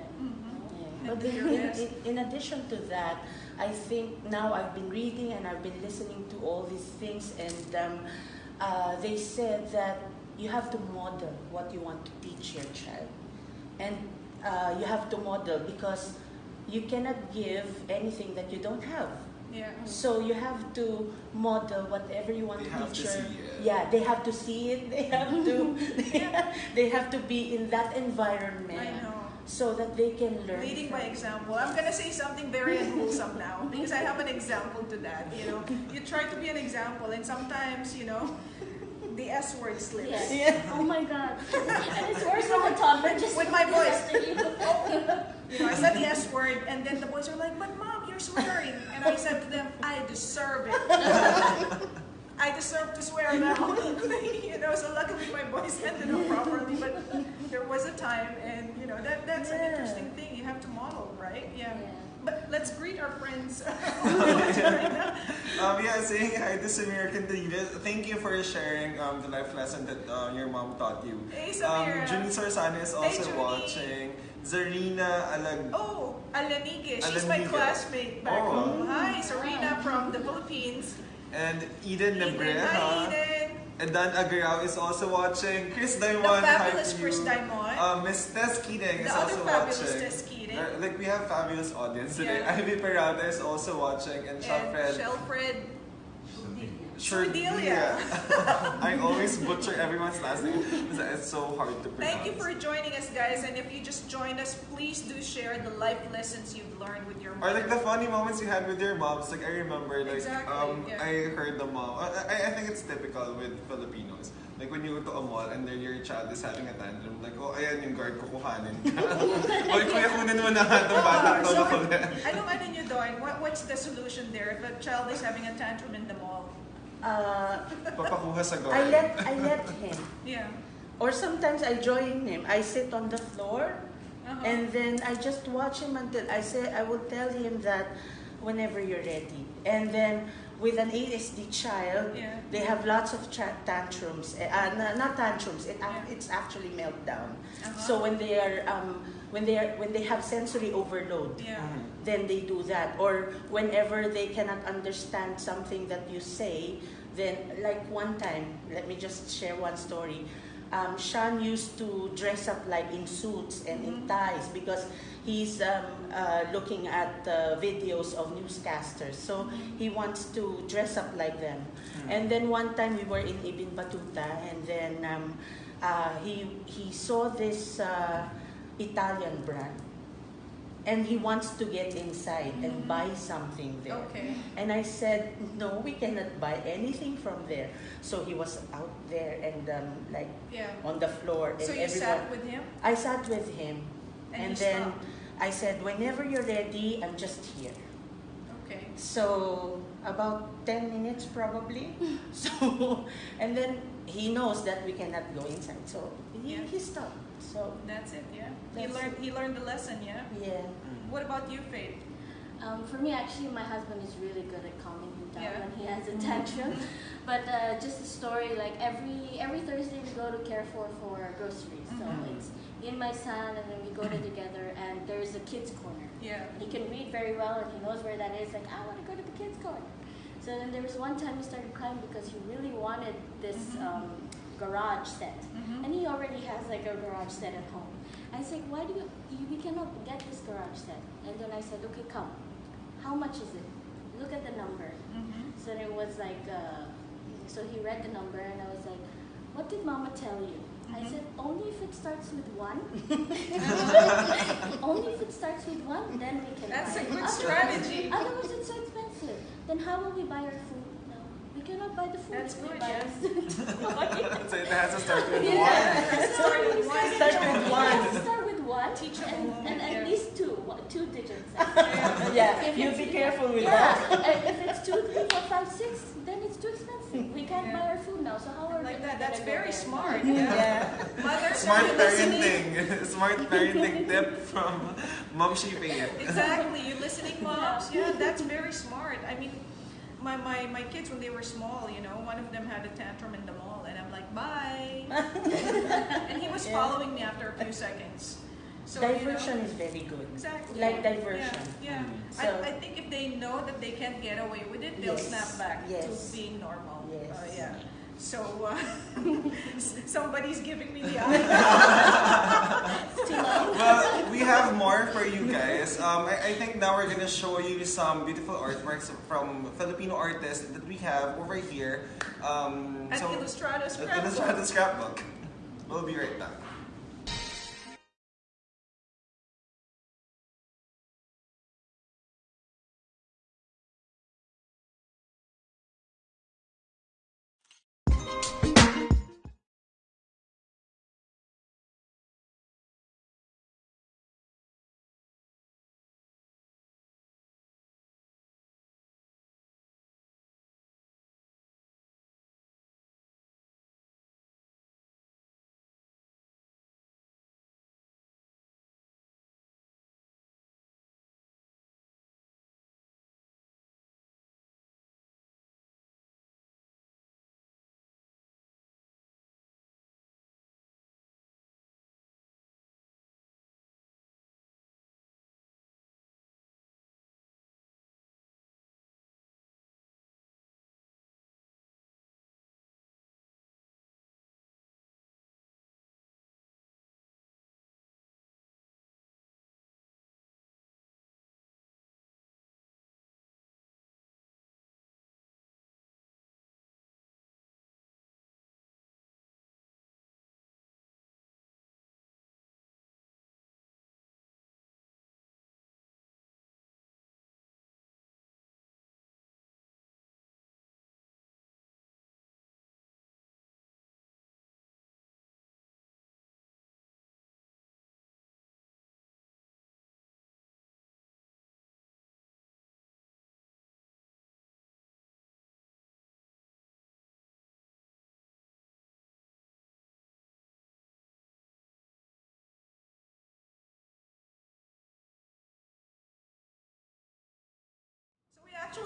But in addition to that, I think now I've been reading and I've been listening to all these things, and they said that you have to model what you want to teach your child. And you have to model because you cannot give anything that you don't have. So you have to model whatever you want to teach your... they have to see it. They have to they have to be in that environment. I know. So that they can learn. Leading by example. I'm going to say something very unwholesome now because I have an example to that. You try to be an example, and sometimes, the S word slips. Oh my God. And it's worse when the toddler just with my voice. I said the S word, and then the boys are like, but Mom, you're swearing. And I said to them, I deserve it. I deserve to swear now. So luckily my voice ended up properly, but there was a time, and that's an interesting thing. You have to model, right? But let's greet our friends. Saying hi to Samirah Quintilla. Thank you for sharing the life lesson that your mom taught you. Hey, Samirah. Junie Sorsana is also watching. Zarina Enriquez. She's my classmate back home. Hi, Zarina from the Philippines. And Eden Lebreja. Hi, Eden. And Dan Agrao is also watching. Chris Daimon, the fabulous Chris Daimon. Miss Tess Keating is the also other fabulous watching. Tess Keating. Like we have fabulous audience today. Ivy Peralta is also watching, and Shelfred. Sherdelia. I always butcher everyone's last name because it's so hard to pronounce. Thank you for joining us, guys. And if you just joined us, please do share the life lessons you've learned with your mom. Or like the funny moments you had with your moms. Like I remember, like exactly, I heard the mom. I think it's typical with Filipinos. Like when you go to a mall and then your child is having a tantrum, like, oh, ayan yung guard ko, kuhanin ka. Oy, kuya, kunin mo na itong bata to. Anong nyo doon? What's the solution there if a child is having a tantrum in the mall? Papakuha sa garden. I let him. Yeah. Or sometimes I join him. I sit on the floor, and then I just watch him until I will tell him that whenever you're ready. And then with an ASD child, they have lots of tantrums. Not tantrums. It's actually meltdown. So when they are when they have sensory overload, then they do that. Or whenever they cannot understand something that you say, then like one time, let me just share one story. Sean used to dress up like in suits and in ties because he's looking at videos of newscasters. So he wants to dress up like them. And then one time we were in Ibn Batuta, and then he saw this Italian brand. And he wants to get inside and buy something there. Okay. And I said, no, we cannot buy anything from there. So he was out there and on the floor. So and you sat with him? I sat with him. And then stopped. I said, whenever you're ready, I'm just here. Okay. So about 10 minutes probably. So, and then he knows that we cannot go inside. So he stopped. So that's it, He learned the lesson, Yeah. What about you, Faith? For me, actually, my husband is really good at calming me down when he has a tantrum. But just a story, like every Thursday we go to Carrefour for groceries. So it's me and my son, and then we go there together, and there's a kids corner. Yeah. He can read very well, and he knows where that is. Like, I want to go to the kids corner. So then there was one time he started crying because he really wanted this garage set, and he already has like a garage set at home. I said, why do we cannot get this garage set? And then I said, okay, come. How much is it? Look at the number. So it was like, so he read the number, and I was like, what did Mama tell you? I said, only if it starts with 1. Only if it starts with 1, then we can That's buy a it. good strategy. Otherwise, it's so expensive. Then how will we buy our food? No, we cannot buy the food. That's if we good, buy yes. So it has to start with Yeah. one. Start with one. Start with one. Start with 1. Teach and at least 2 digits. Yeah, you be careful with that. If it's 2, 3, 4, 5, 6, then it's too expensive. We can't buy our food now. So how are Like we that. gonna That's go very there? smart. Mothers, Smart are you listening? parenting. Smart parenting tip from Mom Shaping It. Exactly. You listening, moms? Yeah, that's very smart. I mean, my kids, when they were small, one of them had a tantrum in the mall, and I'm like, bye. And he was following me after a few seconds. So, Diversion is very good. Exactly. Like diversion. Yeah. So, I think if they know that they can't get away with it, they'll snap back to being normal. Yes. So somebody's giving me the eye. Well, we have more for you guys. I think now we're gonna show you some beautiful artworks from Filipino artists that we have over here. At Illustrado At Scrapbook. Illustrado Scrapbook. We'll be right back.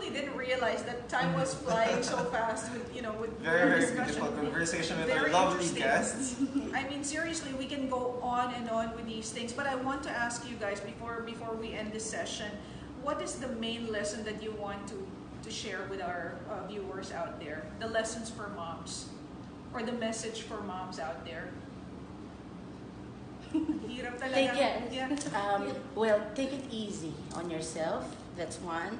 actually didn't realize that time was flying so fast with, you know, with very discussion. beautiful conversation with our Very lovely interesting. guests. I mean, seriously, we can go on and on with these things, but I want to ask you guys before we end this session, what is the main lesson that you want to share with our viewers out there? The lessons for moms, or the message for moms out there? Hirap talaga. Take it. Yeah. Well, take it easy on yourself. That's one.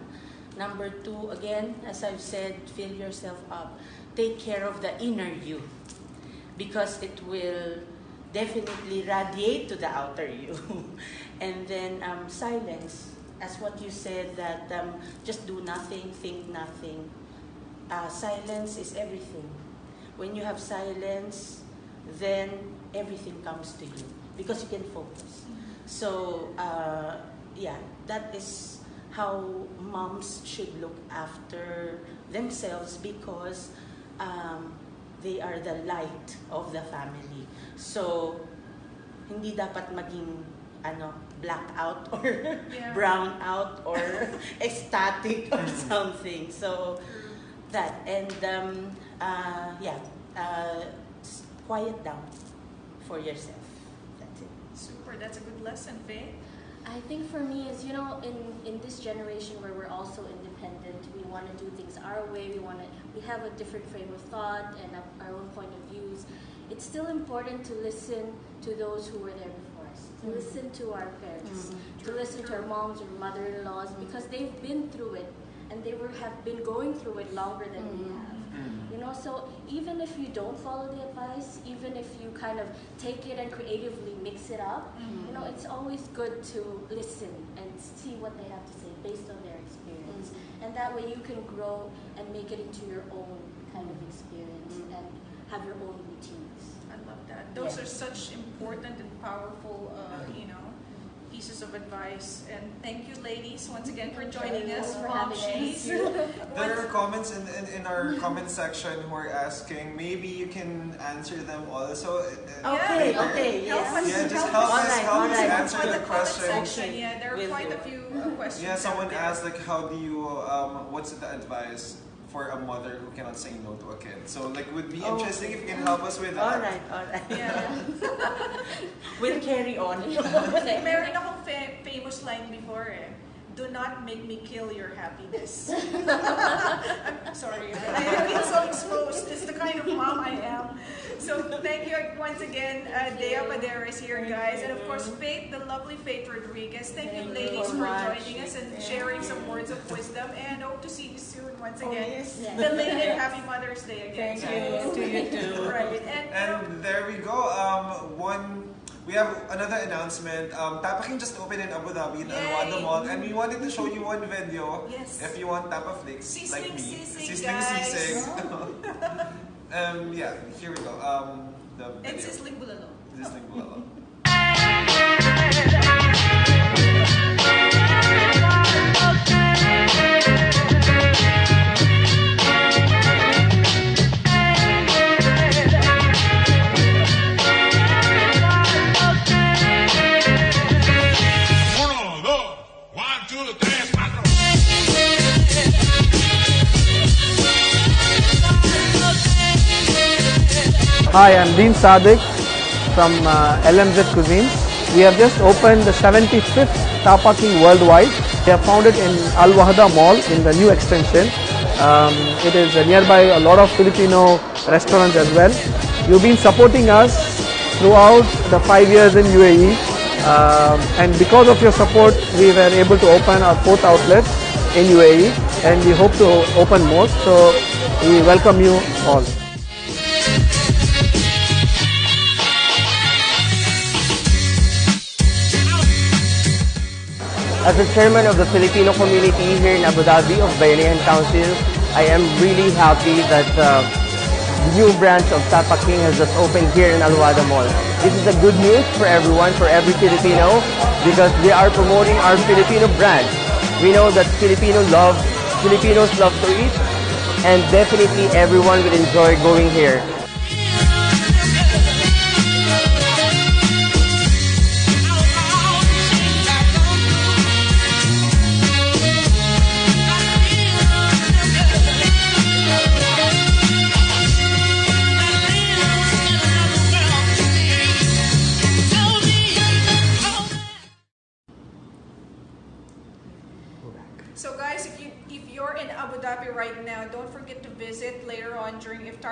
Number two, again, as I've said, fill yourself up. Take care of the inner you, because it will definitely radiate to the outer you. And then silence, as what you said, that just do nothing, think nothing. Silence is everything. When you have silence, then everything comes to you, because you can focus. So, yeah, that is how moms should look after themselves, because they are the light of the family. So, hindi dapat maging black out or brown out or ecstatic or something. So, that. And, quiet down for yourself. That's it. Super, that's a good lesson, Faye. I think for me is, you know, in this generation where we're also independent, we want to do things our way, we have a different frame of thought and our own point of views. It's still important to listen to those who were there before us, to listen to our parents, to listen to our moms or mother-in-laws, because they've been through it and they have been going through it longer than we have. You know, so even if you don't follow the advice, even if you kind of take it and creatively mix it up, you know, it's always good to listen and see what they have to say based on their experience. And that way you can grow and make it into your own kind of experience and have your own routines. I love that. Those are such important and powerful, you know, pieces of advice. And thank you, ladies, once again for joining us. For having us. There are comments in our comment section who are asking, maybe you can answer them also. Okay, Yeah, just help us answer the question. Section. Yeah, there are quite a few questions. Yeah, someone asked, like, how do you, what's the advice for a mother who cannot say no to a kid? So, like, would be interesting if you can help us with that. All right. Yeah. We'll carry on. Meron akong famous line before do not make me kill your happiness. I'm sorry, I feel so exposed. It's the kind of mom I am. So thank you once again, Dea Paderes here, guys. And of course, Faith, the lovely Faith Rodriguez. Thank you, ladies, for joining us and sharing some words of wisdom. And hope to see you soon once again. Belated Happy Mother's Day again. Thank you. To you too. Right. And there we go. We have another announcement. Tapaking just opened in Abu Dhabi in Alwada Mall, and we wanted to show you one video. Yes. If you want Tapaflix, like me. Sisling, Sisling. Yeah, here we go. The video. And Sisling Bulalo. Sisling Bulalo. Hi, I'm Dean Sadiq from LMZ Cuisine. We have just opened the 75th Tapaking worldwide. We have found it in Al Wahda Mall in the new extension. It is nearby a lot of Filipino restaurants as well. You've been supporting us throughout the 5 years in UAE. And because of your support, we were able to open our 4th outlet in UAE. And we hope to open more. So we welcome you all. As the chairman of the Filipino community here in Abu Dhabi of Bayanihan Council, I am really happy that the new branch of Tapaking has just opened here in Alwada Mall. This is a good news for everyone, for every Filipino, because they are promoting our Filipino brand. We know that Filipinos love to eat, and definitely everyone will enjoy going here.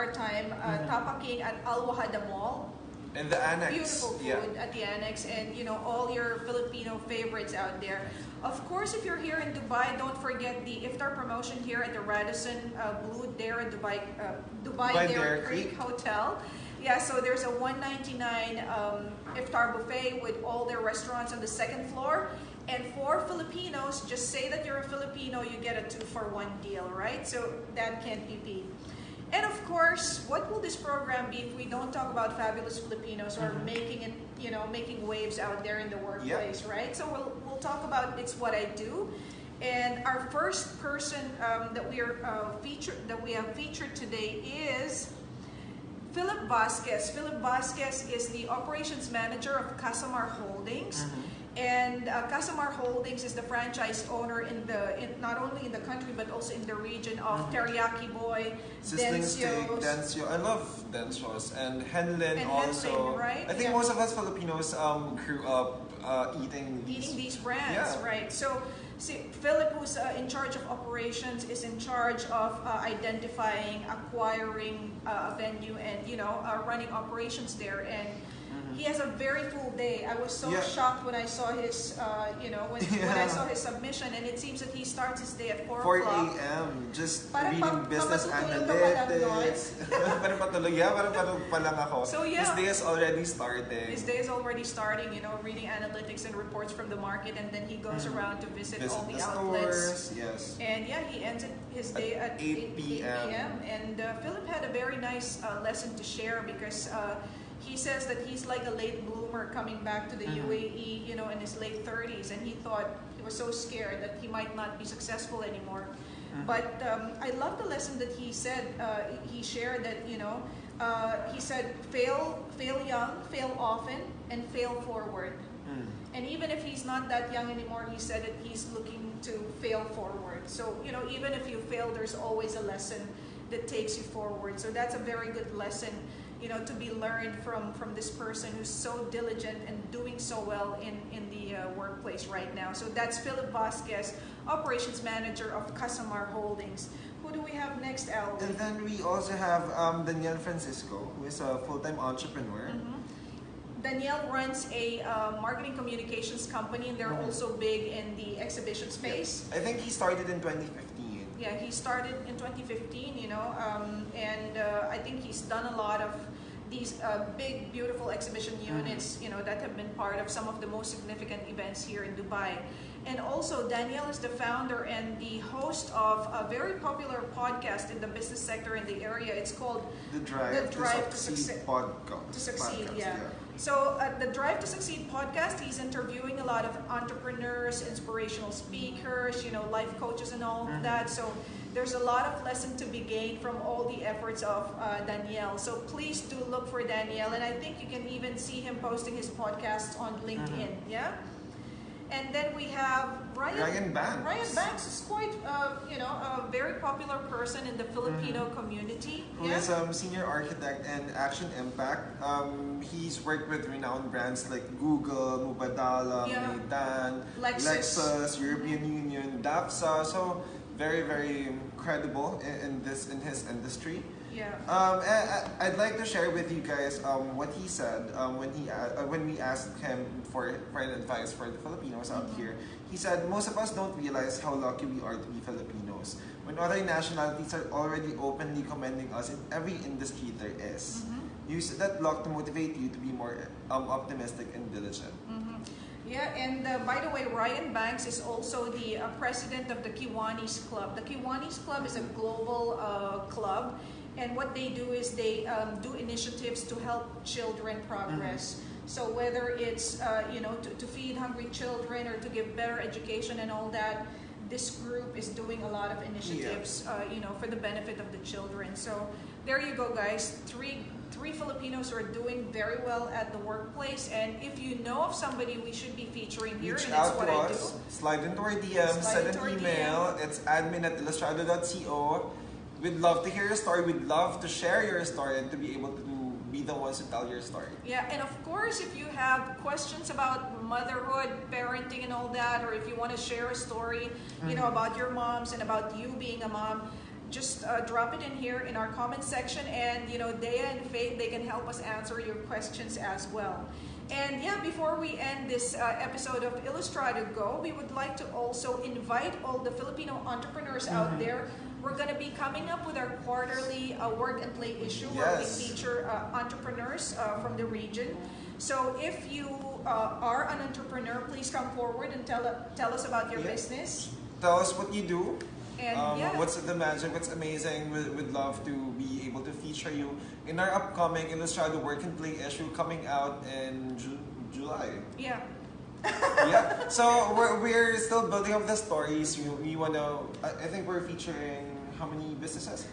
our time, Tapaking at Al Wahda Mall. In the annex. Beautiful food at the annex, and all your Filipino favorites out there. Of course, if you're here in Dubai, don't forget the iftar promotion here at the Radisson Blu Dubai Deira Creek Hotel. Yeah, so there's a $199 iftar buffet with all their restaurants on the second floor. And for Filipinos, just say that you're a Filipino, you get a 2-for-1 deal, right? So that can't be beat. And of course, what will this program be if we don't talk about fabulous Filipinos or making it, making waves out there in the workplace, right? So we'll talk about It's What I Do. And our first person that we have featured today is Philip Vasquez. Philip Vasquez is the operations manager of Casamar Holdings. And Casamar Holdings is the franchise owner not only in the country but also in the region of Teriyaki Boy, Dencio. I love Dencios and Henlin also. Right? I think most of us Filipinos grew up eating these brands, right? So, see, Philip, who's in charge of operations, is in charge of identifying, acquiring a venue, and running operations there. And he has a very full day. I was so shocked when I saw his, when I saw his submission, and it seems that he starts his day at 4 o'clock. 4 a.m. Just Parang reading business analytics. Parang pa lang ako. So his day is already starting. His day is already starting, reading analytics and reports from the market, and then he goes around to visit all the outlets. Stores, yes. And he ends his day at 8 p.m. And Philip had a very nice lesson to share because he says that he's like a late bloomer coming back to the UAE, in his late 30s, and he thought he was so scared that he might not be successful anymore. But I love the lesson that he said. He shared that he said fail young, fail often, and fail forward. And even if he's not that young anymore, he said that he's looking to fail forward. So even if you fail, there's always a lesson that takes you forward. So that's a very good lesson, to be learned from this person who's so diligent and doing so well in the workplace right now. So that's Philip Vasquez, operations manager of Casamar Holdings. Who do we have next, Al? And then we also have Danielle Francisco, who is a full-time entrepreneur. Danielle runs a marketing communications company, and they're also big in the exhibition space. I think he started in 2015. Yeah, he started in 2015, and I think he's done a lot of these big, beautiful exhibition units, that have been part of some of the most significant events here in Dubai. And also, Danielle is the founder and the host of a very popular podcast in the business sector in the area. It's called The Drive to Succeed podcast. To Succeed, yeah. So at the Drive to Succeed podcast, he's interviewing a lot of entrepreneurs, inspirational speakers, life coaches and all of that. So there's a lot of lesson to be gained from all the efforts of Danielle. So please do look for Danielle. And I think you can even see him posting his podcast on LinkedIn, yeah? And then we have Ryan Banks. Ryan Banks is quite, a very popular person in the Filipino community. Who is senior architect and Action Impact. He's worked with renowned brands like Google, Mubadala, Maidan, Lexus, European Union, DAFSA. So very, very credible in his industry. Yeah. I'd like to share with you guys what he said when we asked him for an advice for the Filipinos out here. He said, most of us don't realize how lucky we are to be Filipinos when other nationalities are already openly commending us in every industry there is. Use that luck to motivate you to be more optimistic and diligent. Yeah, and by the way, Ryan Banks is also the president of the Kiwanis Club. The Kiwanis Club is a global club. And what they do is they do initiatives to help children progress. So whether it's to feed hungry children or to give better education and all that, this group is doing a lot of initiatives, for the benefit of the children. So there you go, guys. Three Filipinos who are doing very well at the workplace. And if you know of somebody we should be featuring here, reach and out that's what to I us. do. Slide into our DM, send an email. It's admin@illustrado.co. We'd love to hear your story. We'd love to share your story and to be able to be the ones to tell your story. Yeah, and of course, if you have questions about motherhood, parenting, and all that, or if you want to share a story, about your moms and about you being a mom, just drop it in here in our comment section, and you know, Dea and Faith, they can help us answer your questions as well. And yeah, before we end this episode of Illustrado GO, we would like to also invite all the Filipino entrepreneurs out there. We're going to be coming up with our quarterly work and play issue where we feature entrepreneurs from the region. So if you are an entrepreneur, please come forward and tell us about your business. Tell us what you do. And what's the magic, what's amazing. We'd love to be able to feature you in our upcoming Illustrado Work and Play issue coming out in July. Yeah. Yeah. So we're still building up the stories. We want to, I think we're featuring how many businesses?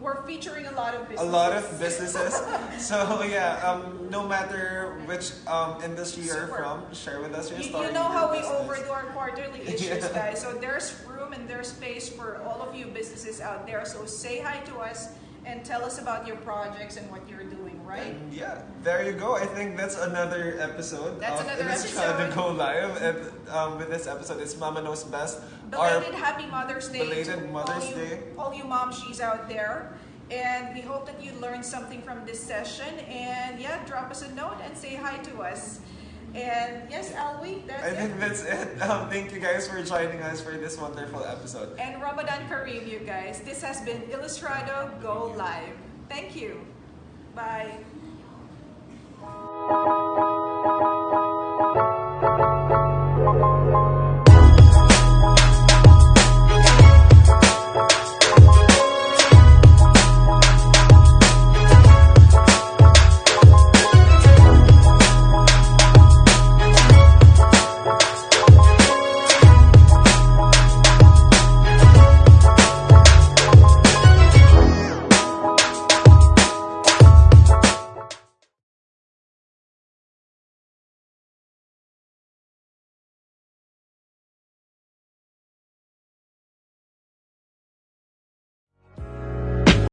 We're featuring a lot of businesses. A lot of businesses. So yeah, no matter which industry you're from, share with us your story. You know how we overdo our quarterly issues, guys. So there's room and there's space for all of you businesses out there. So say hi to us and tell us about your projects and what you're doing, right? And yeah, there you go. I think that's another episode. That's of another Illustrado episode. Go Live. And with this episode, it's Mama Knows Best. Belated Happy Mother's Day. Belated Mother's Day. All you momshies out there. And we hope that you learned something from this session. And yeah, drop us a note and say hi to us. And yes, Alwi, I think that's it. Thank you guys for joining us for this wonderful episode. And Ramadan Kareem, you guys. This has been Illustrado Go Live. Thank you. Bye.